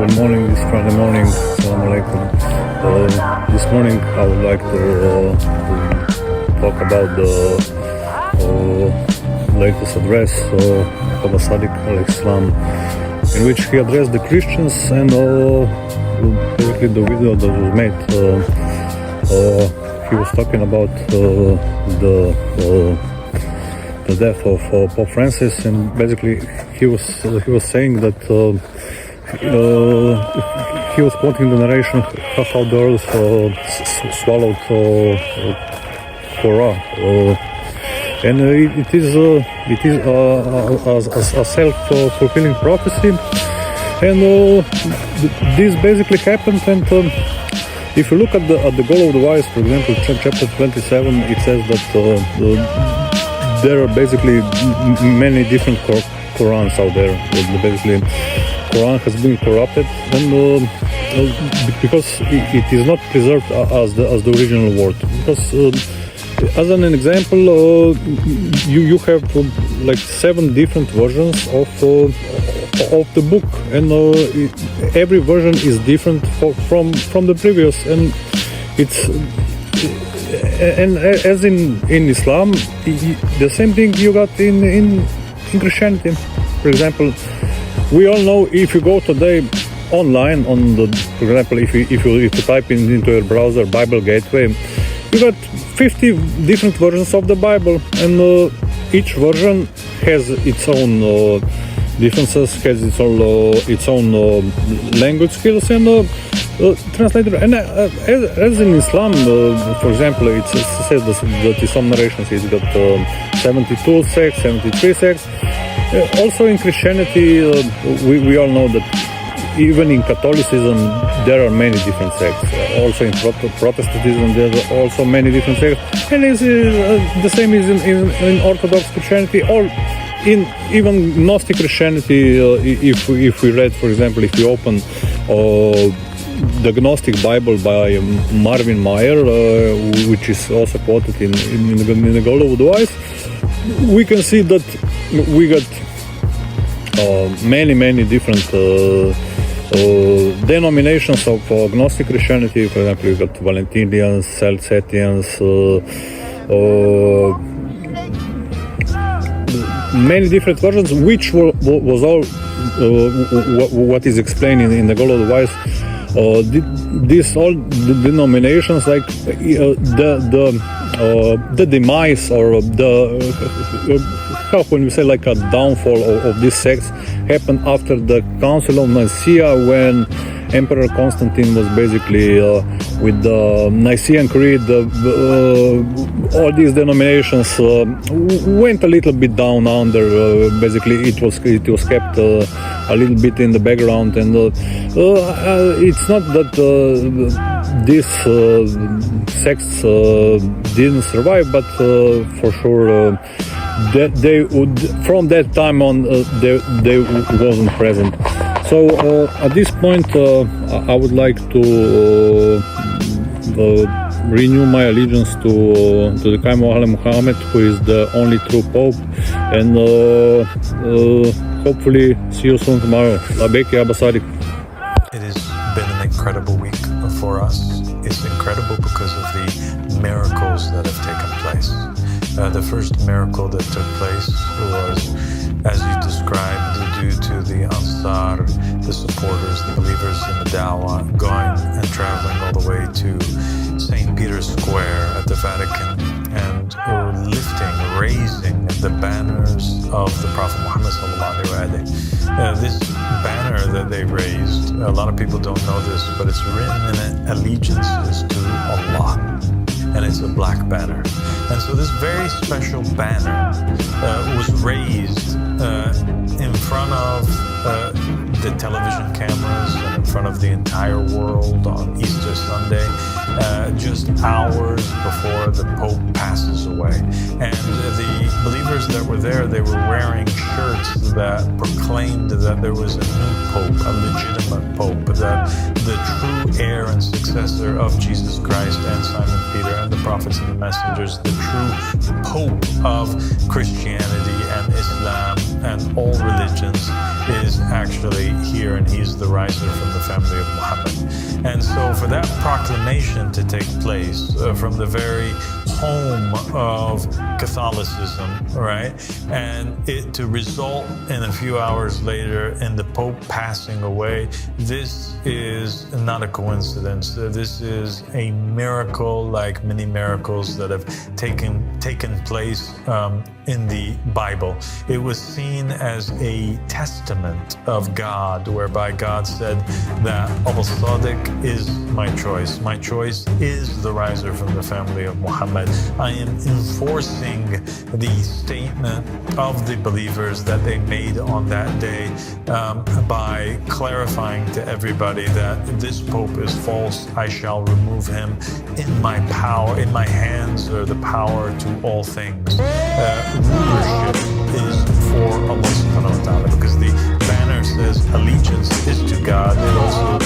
Good morning, this Friday morning. Assalamu alaikum. This morning I would like to talk about the latest address of Aba Al Sadiq al-Islam, in which he addressed the Christians, and basically the video that was made, he was talking about the death of Pope Francis, and basically he was saying that he was quoting the narration how the earth swallowed Torah, and it is a self-fulfilling prophecy, and this basically happened. And if you look at the goal of the wise, for example, chapter 27, it says that there are basically many different Qurans out there. Basically, Quran has been corrupted, and because it is not preserved as the original word. Because as an example, you have like 7 different versions of the book, and every version is different from the previous, and it's. And as in Islam, the same thing you got in Christianity. For example, we all know, if you go today online for example, if you type into your browser Bible Gateway, you got 50 different versions of the Bible, and each version has its own differences, has its own language skills and translator. And as in Islam, for example, it says that in some narrations it's got 72 sects, 73 sects. Also in Christianity, we all know that even in Catholicism there are many different sects. Also in Protestantism there are also many different sects, and the same is in Orthodox Christianity, or in even Gnostic Christianity. If we read, for example, if we open the Gnostic Bible by Marvin Meyer, which is also quoted in the Goal of the Wise, we can see that we got many different denominations of Gnostic Christianity. For example, you got Valentinians, Celestians, many different versions, which was all what is explained in the Goal of the Wise. These all the denominations, like the demise, or how when we say like a downfall of these sects, happened after the Council of Nicaea, when Emperor Constantine was basically with the Nicene Creed. All these denominations went a little bit down under. Basically, it was kept a little bit in the background, and it's not that these sects didn't survive, but for sure that they would, from that time on, they wasn't present. So at this point, I would like to renew my allegiance to the Qaim al Muhammad, who is the only true Pope, and hopefully see you soon tomorrow. Labeki Aba Al Sadiq. It has been an incredible week for us. It's incredible because of the miracles that have taken place. The first miracle that took place was, as you described, due to the Ansar, the supporters, the believers in the Dawah, going and traveling all the way to St. Peter's Square at the Vatican, and raising the banners of the Prophet Muhammad sallallahu alaihi wasallam. This banner that they raised, a lot of people don't know this, but it's written in allegiances to Allah, and it's a black banner. And so this very special banner was raised in front of the television cameras and in front of the entire world on Easter Sunday, just hours before the Pope passes away. And the believers that were there, they were wearing shirts that proclaimed that there was a new Pope, a legitimate Pope, that the true heir and successor successor of Jesus Christ and Simon Peter and the prophets and the messengers, the true Pope of Christianity and Islam and all religions, is actually here, and he's the riser from the family of Muhammad. And so for that proclamation to take place from the very home of Catholicism, right, and it to result in a few hours later in the Pope passing away, this is not a coincidence. This is a miracle, like many miracles that have taken place in the Bible. It was seen as a testament of God, whereby God said that Aba Al Sadiq is my choice. My choice is the riser from the family of Muhammad. I am enforcing the statement of the believers that they made on that day by clarifying to everybody that this Pope is false. I shall remove him. In my power, in my hands are the power to all things. Rulership is for Allah subhanahu wa ta'ala, because the banner says allegiance is to God. It also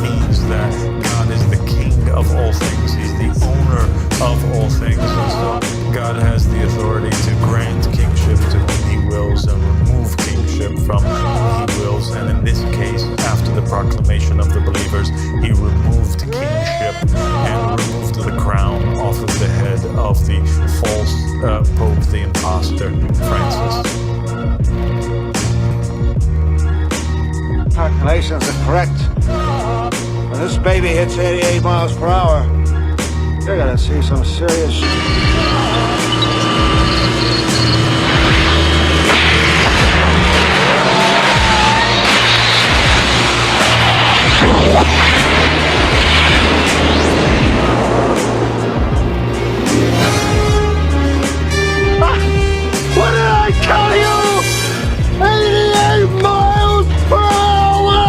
means that God is the king of all things. He's the owner of all things. And so God has the authority to grant kingship to whom he wills and remove kingship from whom he wills. And in this case, after the proclamation of the believers, he removed kingship and removed the crown off of the head of the false Pope, the impostor, Francis. Calculations are correct. When this baby hits 88 miles per hour, you're gonna see some serious What did I tell you? 88 miles per hour!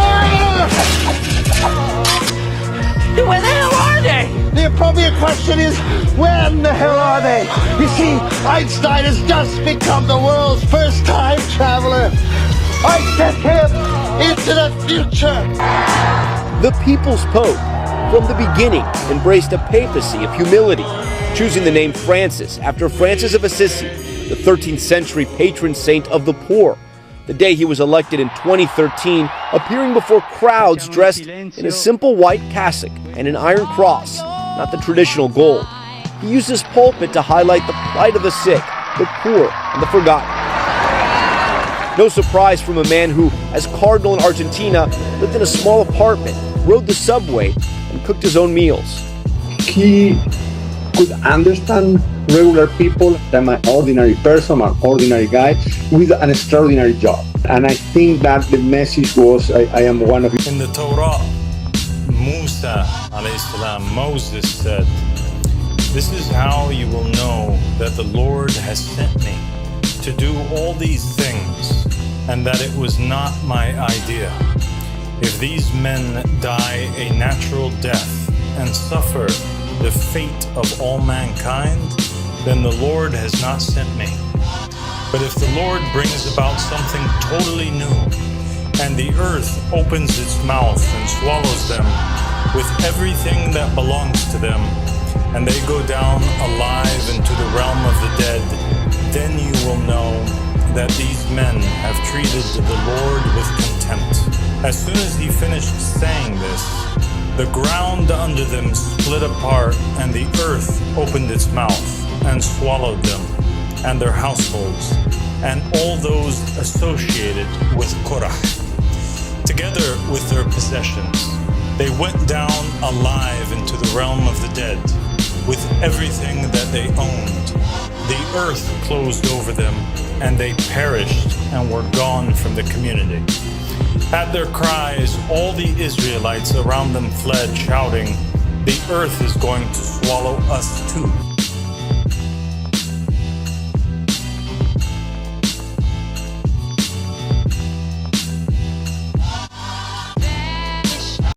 Where the hell are they? The appropriate question is, when the hell are they? You see, Einstein has just become the world's first time traveler. I sent him into the future. The People's Pope, from the beginning, embraced a papacy of humility, choosing the name Francis after Francis of Assisi, the 13th century patron saint of the poor. The day he was elected in 2013, appearing before crowds dressed in a simple white cassock and an iron cross, not the traditional gold. He used his pulpit to highlight the plight of the sick, the poor, and the forgotten. No surprise from a man who, as cardinal in Argentina, lived in a small apartment, rode the subway, and cooked his own meals. He could understand regular people. I'm an ordinary person, an ordinary guy with an extraordinary job. And I think that the message was, I am one of you. In the Torah, Musa alayhi salam, Moses said, "This is how you will know that the Lord has sent me to do all these things, and that it was not my idea. If these men die a natural death and suffer the fate of all mankind, then the Lord has not sent me. But if the Lord brings about something totally new, and the earth opens its mouth and swallows them with everything that belongs to them, and they go down alive into the realm of the dead, then you will know that these men have treated the Lord with contempt." As soon as he finished saying this, the ground under them split apart, and the earth opened its mouth and swallowed them and their households and all those associated with Korah, together with their possessions. They went down alive into the realm of the dead with everything that they owned. The earth closed over them, and they perished and were gone from the community. At their cries, all the Israelites around them fled, shouting, "The earth is going to swallow us too."